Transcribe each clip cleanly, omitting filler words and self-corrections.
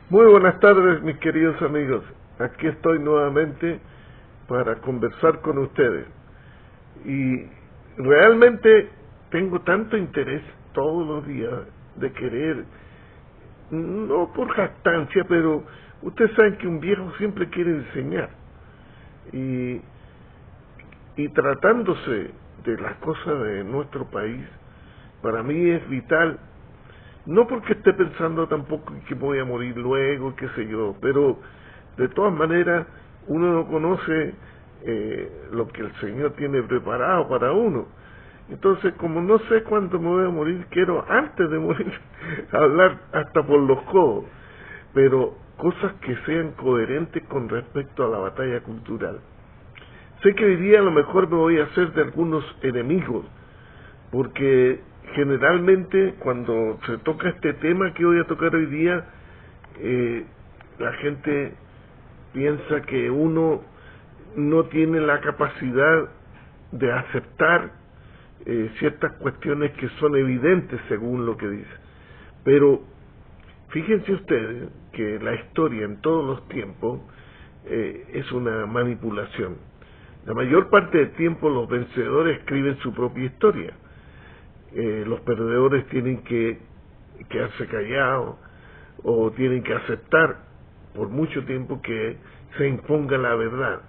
Muy buenas tardes, mis queridos amigos. Aquí estoy nuevamente para conversar con ustedes. Y realmente tengo tanto interés todos los días de querer, no por jactancia, pero ustedes saben que un viejo siempre quiere enseñar. Y, y tratándose de las cosas de nuestro país, para mí es vital. No porque esté pensando tampoco que voy a morir luego, qué sé yo, pero de todas maneras uno no conoce lo que el Señor tiene preparado para uno. Entonces, como no sé cuándo me voy a morir, quiero antes de morir hablar hasta por los codos, pero cosas que sean coherentes con respecto a la batalla cultural. Sé que hoy día a lo mejor me voy a hacer de algunos enemigos, porque generalmente cuando se toca este tema que voy a tocar hoy día, la gente piensa que uno no tiene la capacidad de aceptar ciertas cuestiones que son evidentes según lo que dice. Pero fíjense ustedes que la historia en todos los tiempos es una manipulación. La mayor parte del tiempo los vencedores escriben su propia historia. Los perdedores tienen que quedarse callados o tienen que aceptar por mucho tiempo que se imponga la verdad.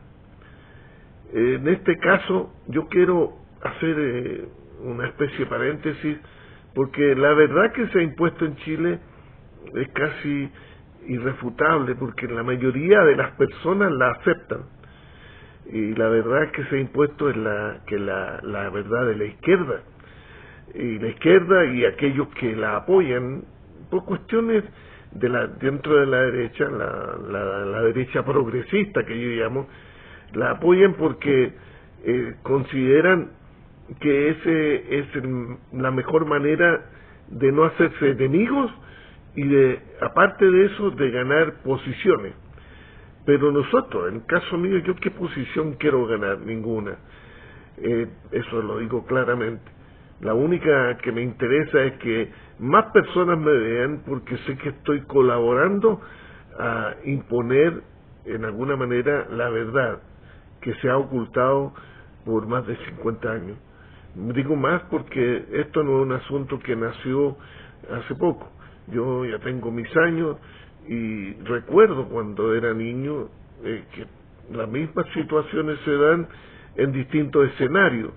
En este caso yo quiero hacer una especie de paréntesis, porque la verdad que se ha impuesto en Chile es casi irrefutable, porque la mayoría de las personas la aceptan, y la verdad que se ha impuesto es la verdad de la izquierda, y la izquierda y aquellos que la apoyan por cuestiones dentro de la derecha, la derecha progresista que yo llamo, la apoyan porque consideran que ese es la mejor manera de no hacerse enemigos y aparte de eso, de ganar posiciones. Pero nosotros, en el caso mío, ¿yo qué posición quiero ganar? Ninguna. Eso lo digo claramente. La única que me interesa es que más personas me vean, porque sé que estoy colaborando a imponer en alguna manera la verdad que se ha ocultado por más de 50 años. Digo más porque esto no es un asunto que nació hace poco. Yo ya tengo mis años y recuerdo cuando era niño que las mismas situaciones se dan en distintos escenarios,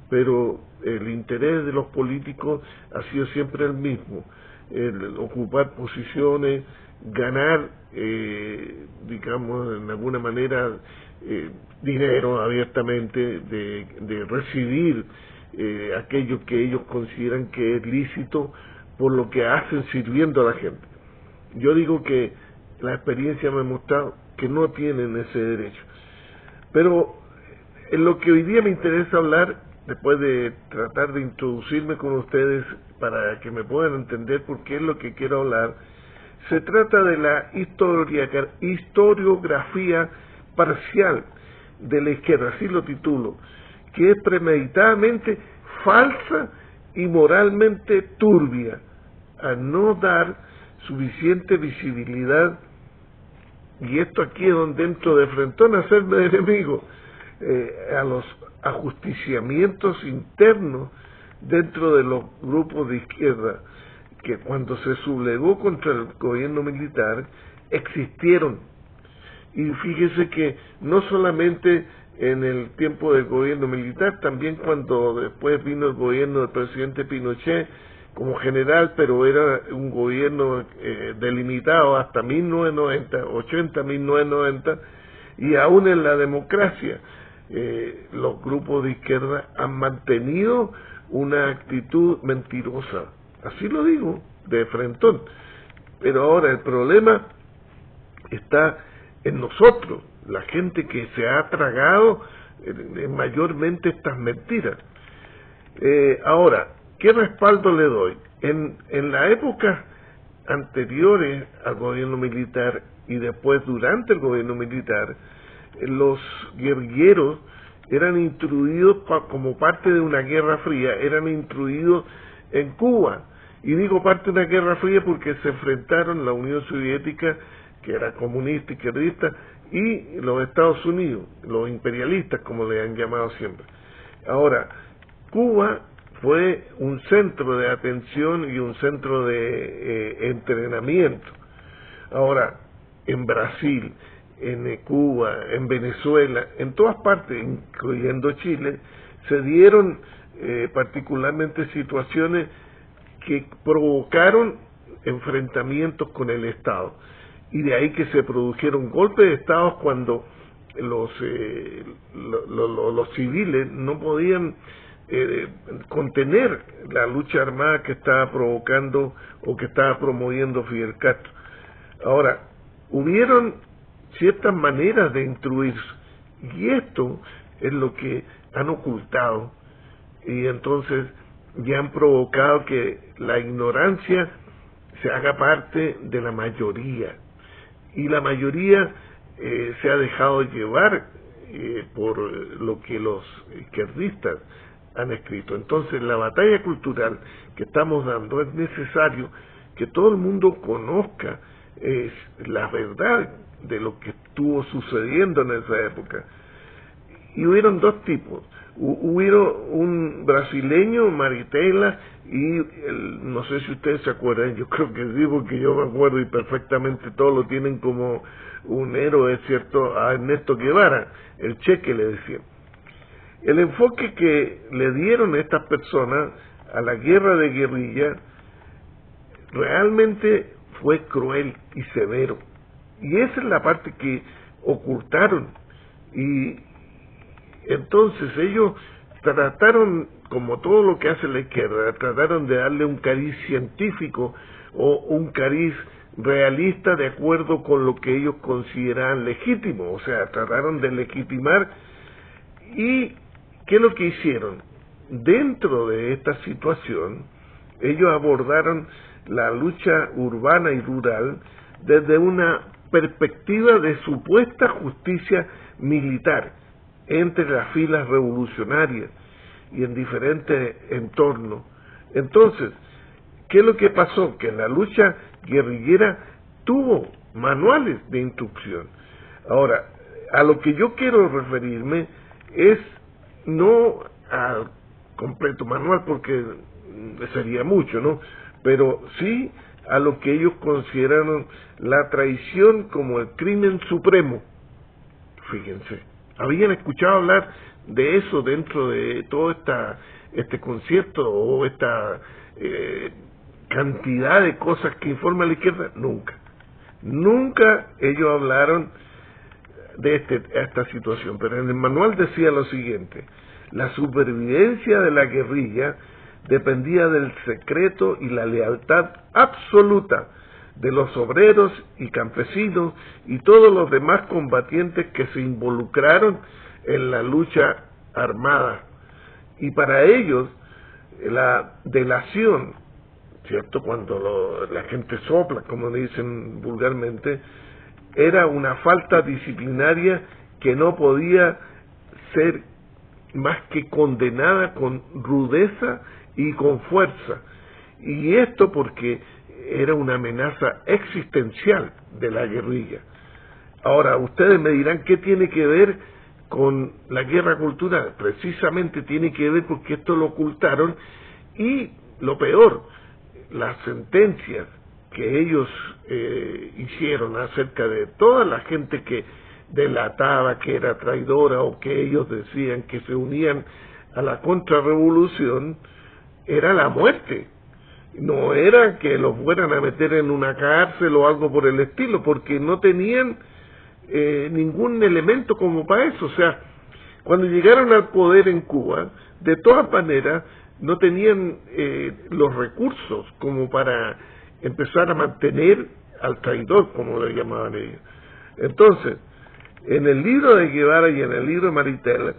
pero el interés de los políticos ha sido siempre el mismo: el ocupar posiciones, ganar, digamos, en alguna manera, dinero abiertamente, de recibir aquello que ellos consideran que es lícito por lo que hacen sirviendo a la gente. Yo digo que la experiencia me ha mostrado que no tienen ese derecho. Pero en lo que hoy día me interesa hablar, después de tratar de introducirme con ustedes para que me puedan entender por qué es lo que quiero hablar, se trata de la historiografía parcial de la izquierda, así lo titulo, que es premeditadamente falsa y moralmente turbia, a no dar suficiente visibilidad. Y esto aquí es donde entro de frentón a hacerme de enemigo, a los ajusticiamientos internos dentro de los grupos de izquierda, que cuando se sublevó contra el gobierno militar existieron. Y fíjese que no solamente en el tiempo del gobierno militar, también cuando después vino el gobierno del presidente Pinochet como general, pero era un gobierno delimitado hasta 1990, 1990, y aún en la democracia los grupos de izquierda han mantenido una actitud mentirosa, así lo digo, de frentón. Pero ahora el problema está en nosotros, la gente que se ha tragado mayormente estas mentiras. Ahora, ¿qué respaldo le doy? En la época anteriores al gobierno militar y después durante el gobierno militar, los guerrilleros eran instruidos como parte de una guerra fría, eran instruidos en Cuba, Y digo parte de una guerra fría porque se enfrentaron la Unión Soviética, que era comunista, izquierdista, y los Estados Unidos, los imperialistas, como le han llamado siempre. Ahora, Cuba fue un centro de atención y un centro de entrenamiento. Ahora, en Brasil, en Cuba, en Venezuela, en todas partes, incluyendo Chile, se dieron particularmente situaciones que provocaron enfrentamientos con el Estado. Y de ahí que se produjeron golpes de Estado cuando los civiles no podían contener la lucha armada que estaba provocando o que estaba promoviendo Fidel Castro. Ahora, hubieron ciertas maneras de instruirse, y esto es lo que han ocultado, y entonces ya han provocado que la ignorancia se haga parte de la mayoría, y la mayoría se ha dejado llevar por lo que los izquierdistas han escrito. Entonces, la batalla cultural que estamos dando, es necesario que todo el mundo conozca la verdad de lo que estuvo sucediendo en esa época. Y hubieron dos tipos. Hubieron un brasileño, Maritela, y no sé si ustedes se acuerdan, yo creo que sí, porque yo me acuerdo y perfectamente todos lo tienen como un héroe, es cierto, a Ernesto Guevara, el Cheque le decían. El enfoque que le dieron estas personas a la guerra de guerrilla realmente fue cruel y severo, y esa es la parte que ocultaron. Y entonces ellos trataron, como todo lo que hace la izquierda, trataron de darle un cariz científico o un cariz realista de acuerdo con lo que ellos consideraban legítimo, o sea, trataron de legitimar. ¿Y qué es lo que hicieron? Dentro de esta situación, ellos abordaron la lucha urbana y rural desde una perspectiva de supuesta justicia militar entre las filas revolucionarias y en diferentes entornos. Entonces, ¿qué es lo que pasó? Que la lucha guerrillera tuvo manuales de instrucción. Ahora, a lo que yo quiero referirme es no al completo manual, porque sería mucho, ¿no? Pero sí a lo que ellos consideraron la traición como el crimen supremo. Fíjense, ¿habían escuchado hablar de eso dentro de todo este concierto o esta cantidad de cosas que informa la izquierda? Nunca ellos hablaron de esta situación, pero en el manual decía lo siguiente: la supervivencia de la guerrilla dependía del secreto y la lealtad absoluta de los obreros y campesinos y todos los demás combatientes que se involucraron en la lucha armada. Y para ellos, la delación, ¿cierto?, cuando la gente sopla, como dicen vulgarmente, era una falta disciplinaria que no podía ser más que condenada con rudeza y con fuerza. Y esto porque era una amenaza existencial de la guerrilla. Ahora, ustedes me dirán, ¿qué tiene que ver con la guerra cultural? Precisamente tiene que ver porque esto lo ocultaron, y lo peor, las sentencias que ellos hicieron acerca de toda la gente que delataba, que era traidora o que ellos decían que se unían a la contrarrevolución, era la muerte. No era que los fueran a meter en una cárcel o algo por el estilo, porque no tenían ningún elemento como para eso. O sea, cuando llegaron al poder en Cuba, de todas maneras, no tenían los recursos como para empezar a mantener al traidor, como le llamaban ellos. Entonces, en el libro de Guevara y en el libro de Maritela,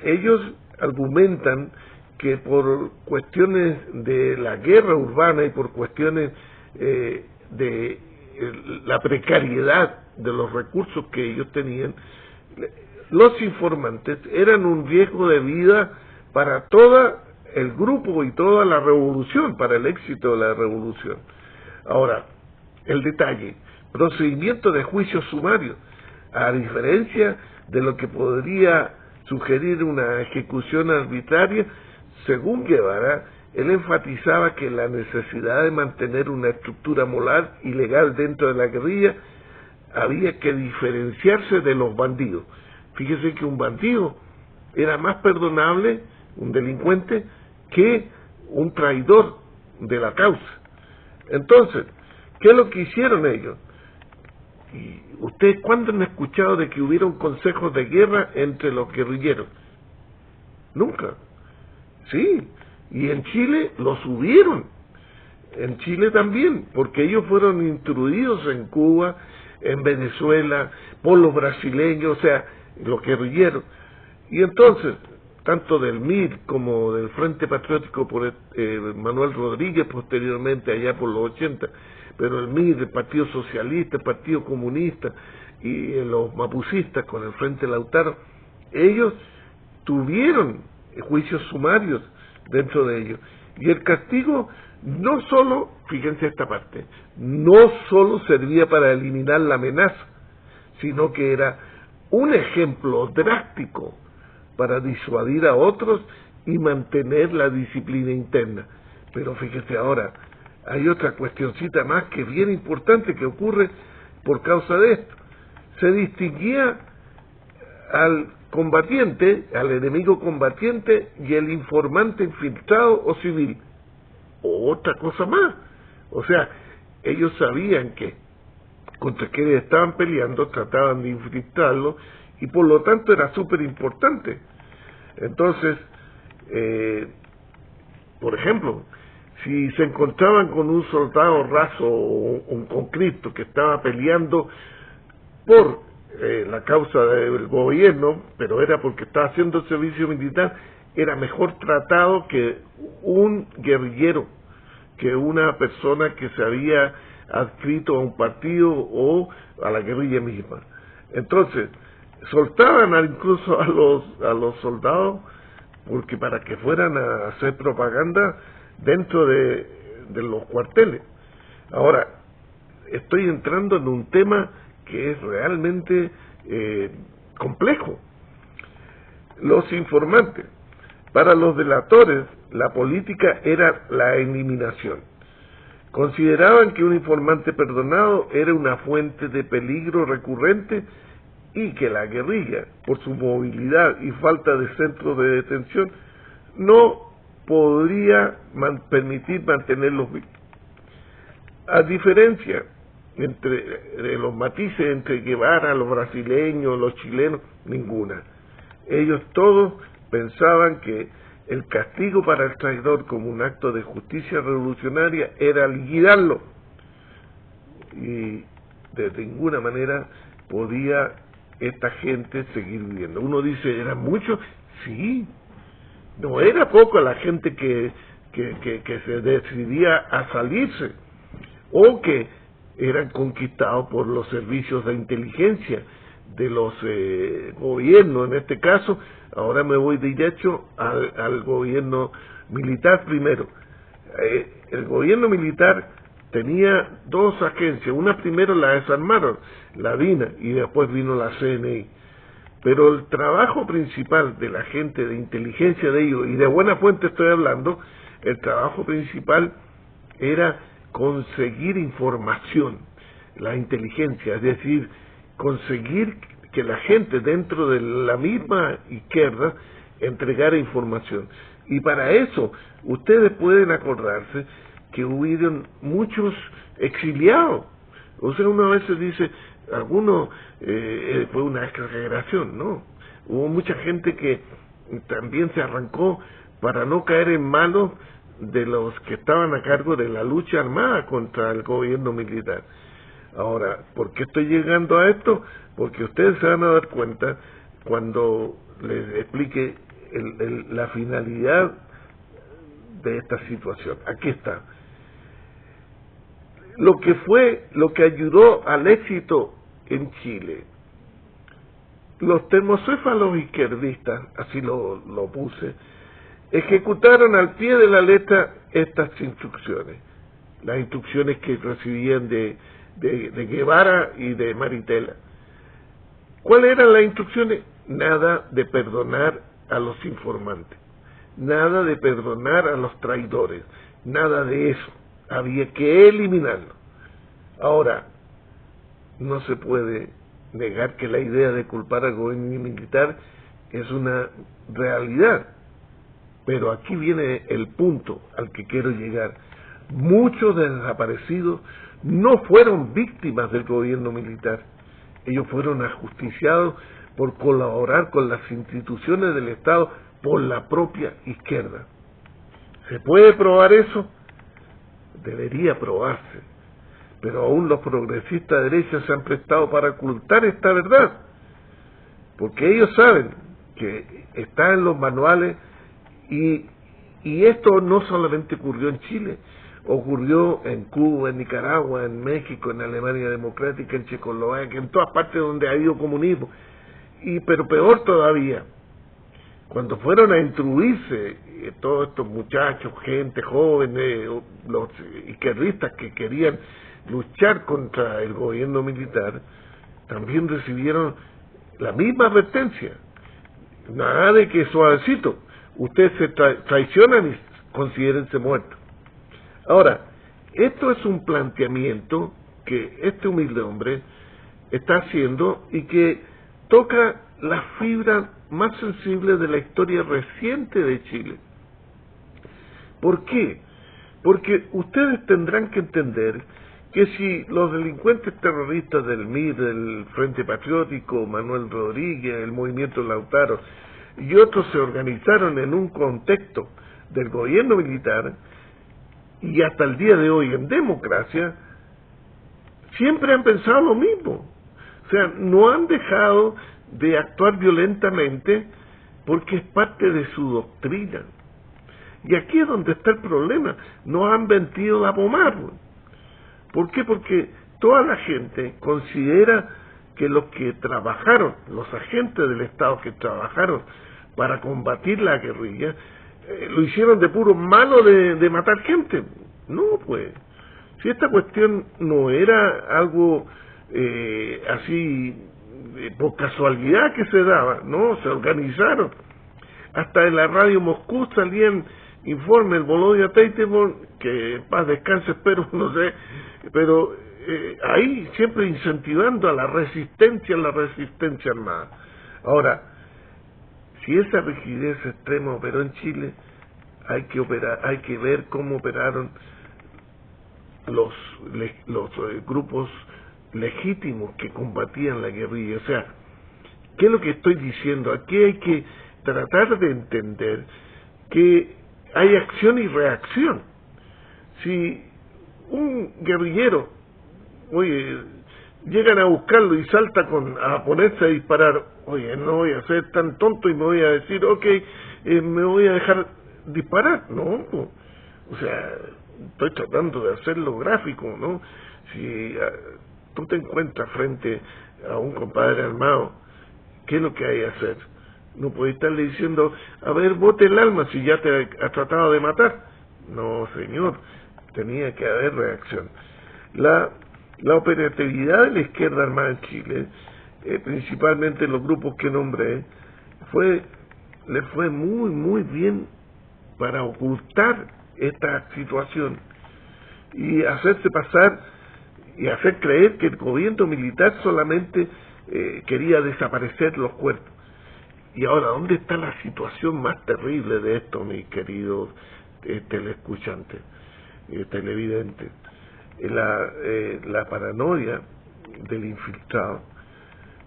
ellos argumentan que por cuestiones de la guerra urbana y por cuestiones de la precariedad de los recursos que ellos tenían, los informantes eran un riesgo de vida para toda el grupo y toda la revolución, para el éxito de la revolución. Ahora, el detalle, procedimiento de juicio sumario, a diferencia de lo que podría sugerir una ejecución arbitraria, según Guevara, él enfatizaba que la necesidad de mantener una estructura moral y legal dentro de la guerrilla había que diferenciarse de los bandidos. Fíjese que un bandido era más perdonable, un delincuente, que un traidor de la causa. Entonces, ¿qué es lo que hicieron ellos? ¿Y ustedes cuándo han escuchado de que hubieron consejos de guerra entre los guerrilleros? Nunca. Sí, y en Chile los hubieron. En Chile también, porque ellos fueron instruidos en Cuba, en Venezuela, por los brasileños, o sea, los guerrilleros. Y entonces, tanto del MIR como del Frente Patriótico por Manuel Rodríguez, posteriormente allá por los 80, pero el MIR, el Partido Socialista, el Partido Comunista y los mapucistas con el Frente Lautaro, ellos tuvieron juicios sumarios dentro de ellos. Y el castigo no solo, fíjense esta parte, no solo servía para eliminar la amenaza, sino que era un ejemplo drástico para disuadir a otros y mantener la disciplina interna. Pero fíjese ahora, hay otra cuestioncita más que es bien importante que ocurre por causa de esto. Se distinguía al combatiente, al enemigo combatiente y el informante infiltrado o civil. Otra cosa más. O sea, ellos sabían que contra quienes estaban peleando trataban de infiltrarlo y por lo tanto era súper importante. Entonces, por ejemplo, si se encontraban con un soldado raso o un conscripto que estaba peleando por la causa del gobierno, pero era porque estaba haciendo servicio militar, era mejor tratado que un guerrillero, que una persona que se había adscrito a un partido o a la guerrilla misma. Entonces, soltaban incluso a los soldados porque para que fueran a hacer propaganda dentro de los cuarteles. Ahora, estoy entrando en un tema que es realmente complejo. Los informantes. Para los delatores, la política era la eliminación. Consideraban que un informante perdonado era una fuente de peligro recurrente y que la guerrilla, por su movilidad y falta de centros de detención, no podría permitir mantenerlos vivos. A diferencia de los matices entre Guevara, los brasileños, los chilenos, ninguna. Ellos todos pensaban que el castigo para el traidor como un acto de justicia revolucionaria era liquidarlo y de ninguna manera podía esta gente seguir viviendo. Uno dice, ¿eran muchos? Sí, no era poca la gente que se decidía a salirse o que eran conquistados por los servicios de inteligencia de los gobiernos, en este caso. Ahora me voy directo al gobierno militar primero. El gobierno militar tenía dos agencias, una primero la desarmaron, la DINA, y después vino la CNI. Pero el trabajo principal de la gente de inteligencia de ellos, y de buena fuente estoy hablando, el trabajo principal era conseguir información, la inteligencia, es decir, conseguir que la gente dentro de la misma izquierda entregara información. Y para eso, ustedes pueden acordarse que hubieron muchos exiliados. O sea, uno a veces dice, algunos fue una exageración, ¿no? Hubo mucha gente que también se arrancó para no caer en manos de los que estaban a cargo de la lucha armada contra el gobierno militar. Ahora, ¿por qué estoy llegando a esto? Porque ustedes se van a dar cuenta cuando les explique la finalidad de esta situación. Aquí está. Lo que ayudó al éxito en Chile. Los termocéfalos izquierdistas, así lo puse, ejecutaron al pie de la letra estas instrucciones, las instrucciones que recibían de Guevara y de Maritela. ¿Cuáles eran las instrucciones? Nada de perdonar a los informantes, nada de perdonar a los traidores, nada de eso, había que eliminarlo. Ahora, no se puede negar que la idea de culpar al gobierno militar es una realidad, pero aquí viene el punto al que quiero llegar. Muchos desaparecidos no fueron víctimas del gobierno militar, ellos fueron ajusticiados por colaborar con las instituciones del Estado por la propia izquierda. ¿Se puede probar eso? Debería probarse, pero aún los progresistas de derecha se han prestado para ocultar esta verdad, porque ellos saben que está en los manuales y esto no solamente ocurrió en Chile, ocurrió en Cuba, en Nicaragua, en México, en Alemania Democrática, en Checoslovaquia, en todas partes donde ha habido comunismo, pero peor todavía, cuando fueron a instruirse todos estos muchachos, gente joven, los izquierdistas que querían luchar contra el gobierno militar, también recibieron la misma advertencia. Nada de que suavecito, ustedes se traicionan y considérense muertos. Ahora, esto es un planteamiento que este humilde hombre está haciendo y que toca las fibras más sensibles de la historia reciente de Chile. ¿Por qué? Porque ustedes tendrán que entender que si los delincuentes terroristas del MIR, del Frente Patriótico, Manuel Rodríguez, el Movimiento Lautaro y otros se organizaron en un contexto del gobierno militar y hasta el día de hoy en democracia, siempre han pensado lo mismo. O sea, no han dejado de actuar violentamente porque es parte de su doctrina. Y aquí es donde está el problema. No han mentido a pomar. ¿Por qué? Porque toda la gente considera que los que trabajaron, los agentes del Estado que trabajaron para combatir la guerrilla, lo hicieron de puro malo de matar gente. No, pues. Si esta cuestión no era algo así por casualidad que se daba, no, se organizaron. Hasta en la radio Moscú salían informes, el Volodya Teitebol, que en paz descanse, espero, no sé, pero ahí siempre incentivando a la resistencia armada. Ahora, si esa rigidez extrema operó en Chile, hay que ver cómo operaron los grupos legítimos que combatían la guerrilla. O sea, ¿qué es lo que estoy diciendo? Aquí hay que tratar de entender que hay acción y reacción. Si un guerrillero, oye, llegan a buscarlo y salta a ponerse a disparar, oye, no voy a ser tan tonto y me voy a decir, ok, me voy a dejar disparar. No, o sea, estoy tratando de hacerlo gráfico, ¿no? Si tú te encuentras frente a un compadre armado, ¿qué es lo que hay que hacer? No puedes estarle diciendo, a ver, bote el alma si ya te ha tratado de matar. No, señor, tenía que haber reacción. La operatividad de la izquierda armada en Chile, principalmente los grupos que nombré, le fue muy, muy bien para ocultar esta situación y hacerse pasar y hacer creer que el gobierno militar solamente quería desaparecer los cuerpos. Y ahora, ¿dónde está la situación más terrible de esto, mis queridos teleescuchantes, televidentes? La paranoia del infiltrado.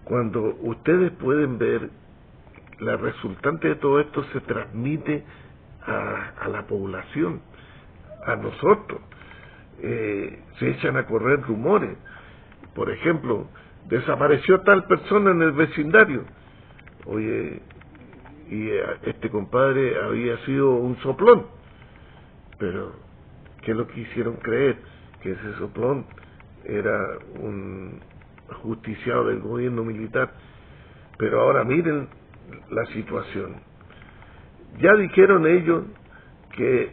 Cuando ustedes pueden ver, la resultante de todo esto se transmite a la población, a nosotros. Se echan a correr rumores. Por ejemplo, desapareció tal persona en el vecindario. Oye, y este compadre había sido un soplón. Pero, ¿qué es lo que hicieron creer? Que ese soplón era un justiciado del gobierno militar. Pero ahora miren la situación. Ya dijeron ellos que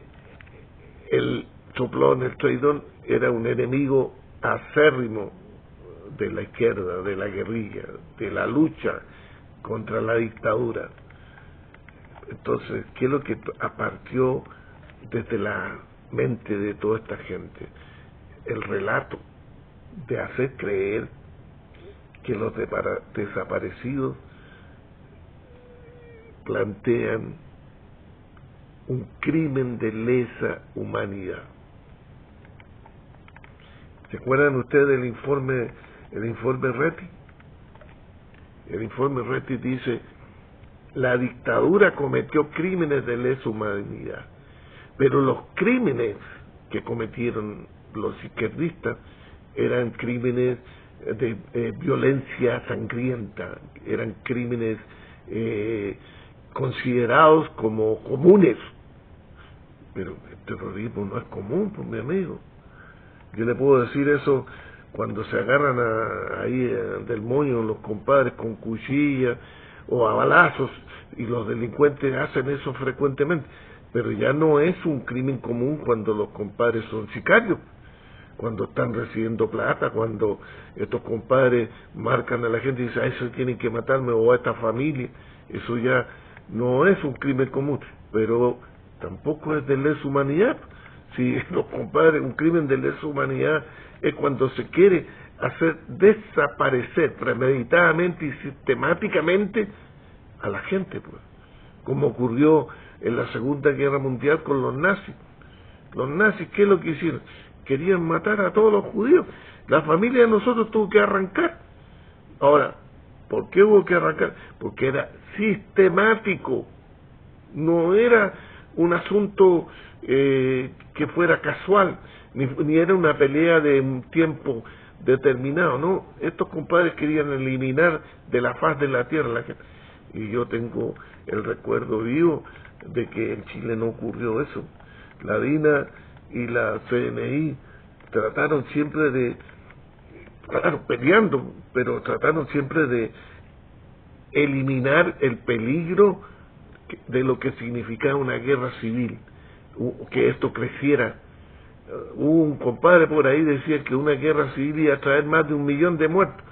el soplón, el traidor, era un enemigo acérrimo de la izquierda, de la guerrilla, de la lucha contra la dictadura. Entonces, ¿qué es lo que apareció desde la mente de toda esta gente? El relato de hacer creer que los desaparecidos plantean un crimen de lesa humanidad. ¿Se acuerdan ustedes del informe Reti? El informe Reti dice: la dictadura cometió crímenes de lesa humanidad, pero los crímenes que cometieron los izquierdistas eran crímenes de violencia sangrienta, eran crímenes considerados como comunes. Pero el terrorismo no es común, pues, mi amigo. Yo le puedo decir eso cuando se agarran ahí del moño los compadres con cuchillas o a balazos, y los delincuentes hacen eso frecuentemente, pero ya no es un crimen común cuando los compadres son sicarios, cuando están recibiendo plata, cuando estos compadres marcan a la gente y dicen: a eso tienen que matarme, o a esta familia. Eso ya no es un crimen común, pero tampoco es de lesa humanidad. Si los compadres, un crimen de lesa humanidad es cuando se quiere hacer desaparecer premeditadamente y sistemáticamente a la gente, pues, como ocurrió en la Segunda Guerra Mundial con los nazis. Los nazis, ¿qué es lo que hicieron? Querían matar a todos los judíos. La familia de nosotros tuvo que arrancar. Ahora, ¿por qué hubo que arrancar? Porque era sistemático, no era un asunto que fuera casual, ni era una pelea de un tiempo determinado, no. Estos compadres querían eliminar de la faz de la tierra la gente. Y yo tengo el recuerdo vivo de que en Chile no ocurrió eso. La DINA y la CNI trataron siempre de, claro, peleando, pero trataron siempre de eliminar el peligro de lo que significaba una guerra civil, que esto creciera. Hubo un compadre por ahí decía que una guerra civil iba a traer más de 1 millón de muertos.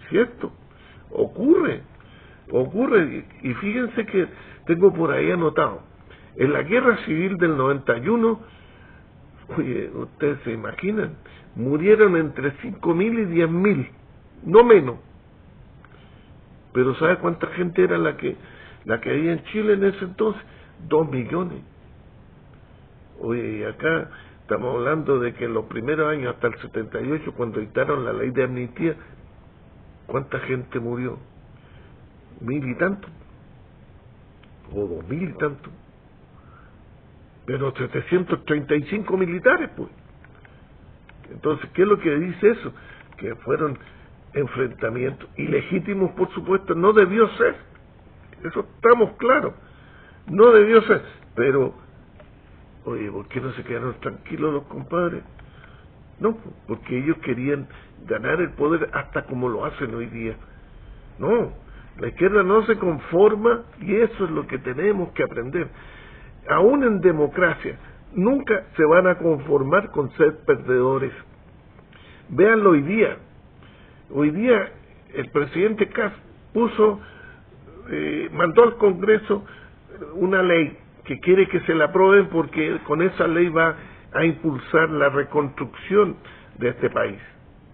¿Cierto? Ocurre, y fíjense que tengo por ahí anotado, en la guerra civil del 91, oye, ustedes se imaginan, murieron entre 5.000 y 10.000, no menos. Pero ¿sabe cuánta gente era la que había en Chile en ese entonces? 2 millones. Oye, y acá estamos hablando de que en los primeros años, hasta el 78, cuando dictaron la ley de amnistía, ¿cuánta gente murió? 1.000 y tanto, o 2.000 y tanto, pero 735 militares, pues. Entonces, ¿qué es lo que dice eso? Que fueron enfrentamientos ilegítimos, por supuesto. No debió ser, eso estamos claros, no debió ser, pero oye, ¿por qué no se quedaron tranquilos los compadres? No, porque ellos querían ganar el poder hasta como lo hacen hoy día. No, la izquierda no se conforma, y eso es lo que tenemos que aprender. Aún en democracia nunca se van a conformar con ser perdedores. Véanlo hoy día. Hoy día el presidente Kast mandó al Congreso una ley que quiere que se la aprueben, porque con esa ley va a impulsar la reconstrucción de este país,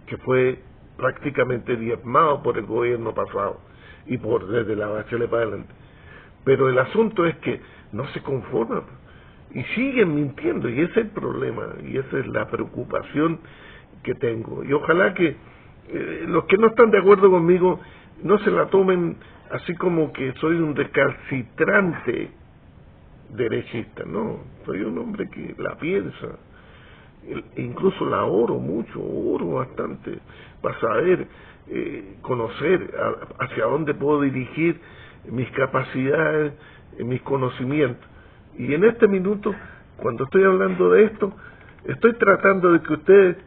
que fue prácticamente diezmado por el gobierno pasado y desde la Bachelet para adelante. Pero el asunto es que no se conforman y siguen mintiendo, y ese es el problema, y esa es la preocupación que tengo. Y ojalá que los que no están de acuerdo conmigo no se la tomen así como que soy un recalcitrante derechista. No, soy un hombre que la piensa, incluso la oro mucho, oro bastante para saber conocer hacia dónde puedo dirigir mis capacidades, mis conocimientos. Y en este minuto, cuando estoy hablando de esto, estoy tratando de que ustedes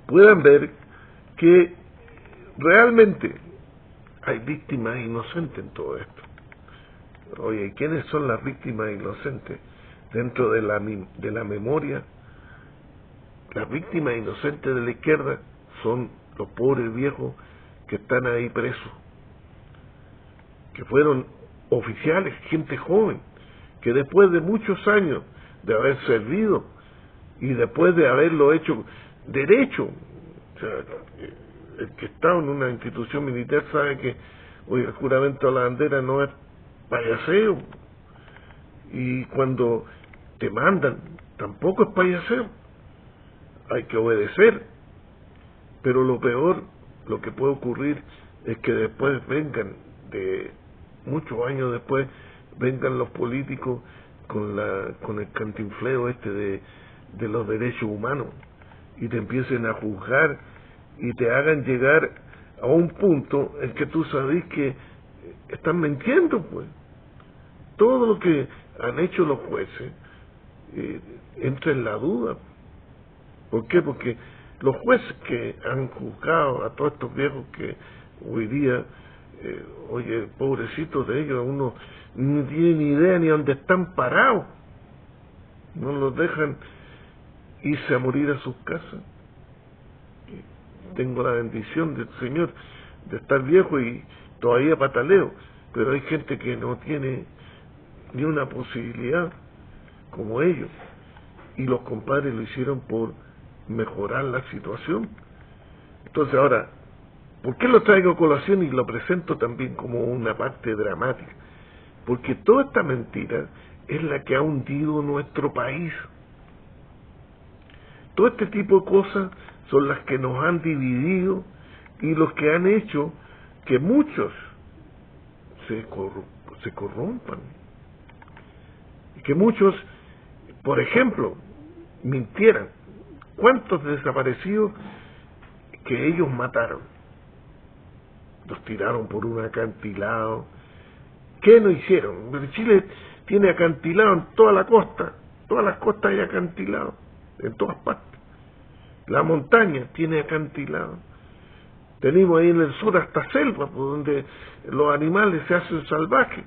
puedan ver que realmente hay víctimas inocentes en todo esto. Oye, ¿quiénes son las víctimas inocentes? Dentro de la memoria, las víctimas inocentes de la izquierda son los pobres viejos que están ahí presos, que fueron oficiales, gente joven, que después de muchos años de haber servido y después de haberlo hecho derecho, o sea, el que está en una institución militar sabe que, oye, el juramento a la bandera no es payaseo, y cuando te mandan tampoco es payaseo, hay que obedecer. Pero lo peor, lo que puede ocurrir es que después vengan, de muchos años después, vengan los políticos con el cantinfleo de los derechos humanos y te empiecen a juzgar y te hagan llegar a un punto en que tú sabes que están mintiendo, pues. Todo lo que han hecho los jueces entra en la duda. ¿Por qué? Porque los jueces que han juzgado a todos estos viejos que hoy día, oye, pobrecitos de ellos, uno no tiene ni idea ni dónde están parados, no los dejan irse a morir a sus casas. Tengo la bendición del Señor de estar viejo y todavía pataleo, pero hay gente que no tiene ni una posibilidad como ellos, y los compadres lo hicieron por mejorar la situación. Entonces ahora, ¿por qué lo traigo a colación y lo presento también como una parte dramática? Porque toda esta mentira es la que ha hundido nuestro país. Todo este tipo de cosas son las que nos han dividido y los que han hecho que muchos se corrompan. Y que muchos, por ejemplo, mintieran. ¿Cuántos desaparecidos que ellos mataron? Los tiraron por un acantilado. ¿Qué no hicieron? Chile tiene acantilado en toda la costa. Todas las costas hay acantilado, en todas partes. La montaña tiene acantilado. Tenemos ahí en el sur hasta selva, por donde los animales se hacen salvajes,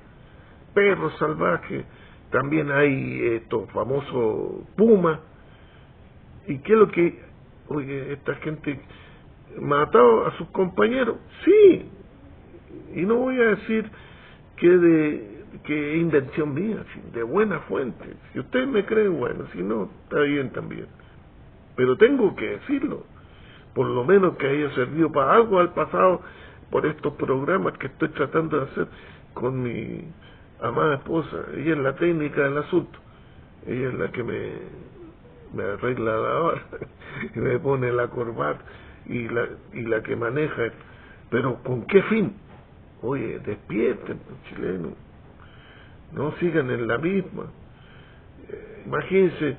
perros salvajes. También hay estos famosos pumas. ¿Y qué es lo que, oye, esta gente mató a sus compañeros? Sí, y no voy a decir que es invención mía, de buena fuente. Si ustedes me creen, bueno, si no, está bien también. Pero tengo que decirlo, por lo menos que haya servido para algo al pasado por estos programas que estoy tratando de hacer con mi amada esposa. Ella es la técnica del asunto, ella es la que me arregla la hora y me pone la corbata y la que maneja. Pero ¿con qué fin? Oye, despierten, chilenos, no sigan en la misma. Imagínense,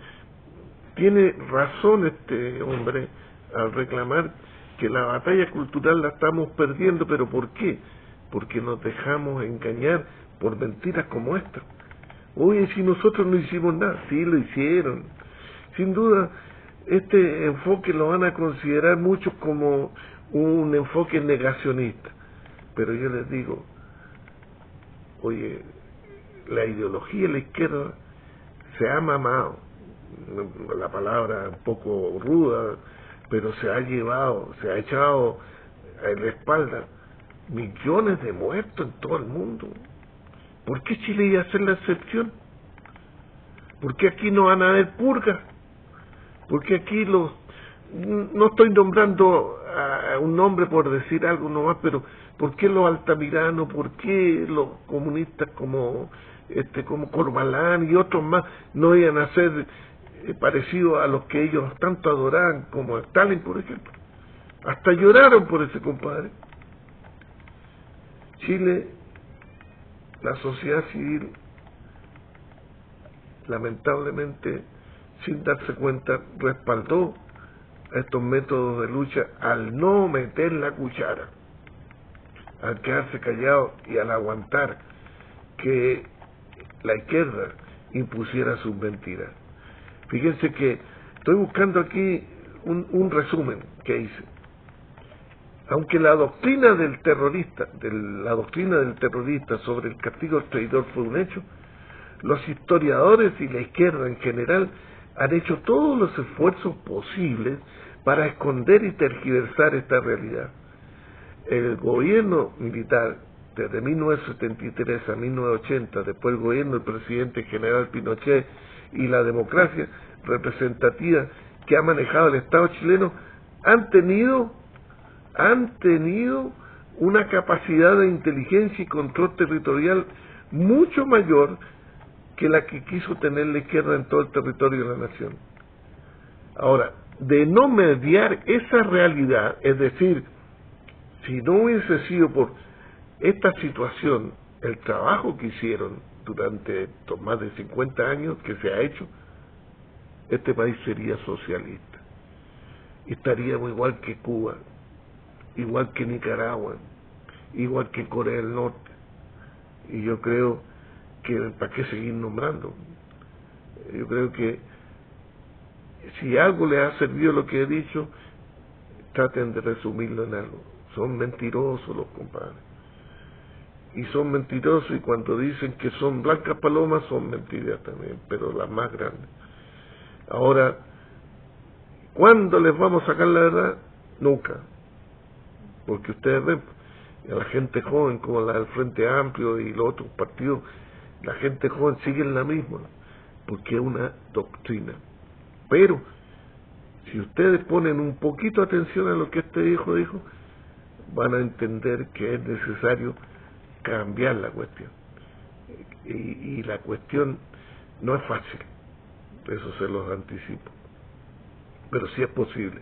tiene razón este hombre al reclamar que la batalla cultural la estamos perdiendo. ¿Pero por qué? Porque nos dejamos engañar por mentiras como esta. Oye, si nosotros no hicimos nada. Sí, lo hicieron. Sin duda, este enfoque lo van a considerar muchos como un enfoque negacionista. Pero yo les digo, oye, la ideología de la izquierda se ha mamado, la palabra un poco ruda, pero se ha llevado, se ha echado en la espalda millones de muertos en todo el mundo. ¿Por qué Chile iba a ser la excepción? ¿Por qué aquí no van a haber purgas? ¿Por qué aquí no estoy nombrando a un nombre por decir algo nomás, pero ¿por qué los altamiranos, por qué los comunistas como Corbalán y otros más no iban a ser parecidos a los que ellos tanto adoraban, como Stalin, por ejemplo? Hasta lloraron por ese compadre. Chile, la sociedad civil, lamentablemente, sin darse cuenta, respaldó a estos métodos de lucha al no meter la cuchara, al quedarse callado y al aguantar que la izquierda impusiera sus mentiras. Fíjense que estoy buscando aquí un resumen que hice. aunque la doctrina del terrorista sobre el castigo al traidor fue un hecho, los historiadores y la izquierda en general han hecho todos los esfuerzos posibles para esconder y tergiversar esta realidad. El gobierno militar, desde 1973 a 1980, después el gobierno del presidente general Pinochet y la democracia representativa que ha manejado el Estado chileno, han tenido una capacidad de inteligencia y control territorial mucho mayor que la que quiso tener la izquierda en todo el territorio de la nación. Ahora, de no mediar esa realidad, es decir, si no hubiese sido por esta situación, el trabajo que hicieron durante estos más de 50 años que se ha hecho, este país sería socialista. Estaríamos igual que Cuba, igual que Nicaragua, igual que Corea del Norte. Y yo creo que, ¿para qué seguir nombrando? Yo creo que si algo les ha servido lo que he dicho, traten de resumirlo en algo. Son mentirosos los compadres. Y son mentirosos, y cuando dicen que son blancas palomas, son mentiras también, pero las más grandes. Ahora, ¿cuándo les vamos a sacar la verdad? Nunca. Porque ustedes ven, a la gente joven, como la del Frente Amplio y los otros partidos, la gente joven sigue en la misma, porque es una doctrina. Pero, si ustedes ponen un poquito atención a lo que este hijo dijo, van a entender que es necesario cambiar la cuestión. Y la cuestión no es fácil, eso se los anticipo, pero sí es posible.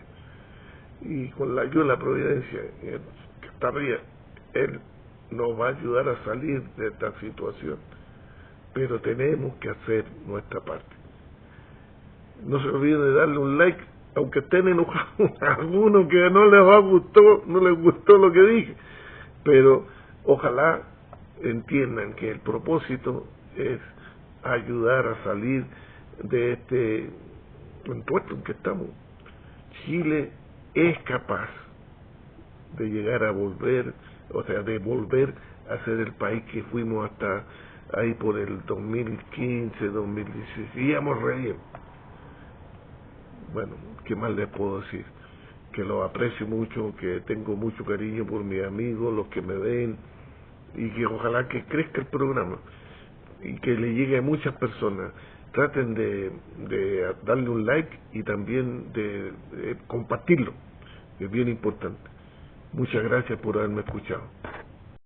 Y con la ayuda de la providencia, que está arriba, Él nos va a ayudar a salir de esta situación, pero tenemos que hacer nuestra parte. No se olviden de darle un like, aunque estén enojados algunos que no les gustó lo que dije, pero ojalá entiendan que el propósito es ayudar a salir de este entuerto en que estamos. Chile es capaz de llegar a volver, de volver a ser el país que fuimos hasta ahí por el 2015, 2016, y íbamos re bien. Bueno, ¿qué más les puedo decir? Que los aprecio mucho, que tengo mucho cariño por mis amigos, los que me ven, y que ojalá que crezca el programa y que le llegue a muchas personas. Traten de darle un like y también de compartirlo, que es bien importante. Muchas gracias por haberme escuchado.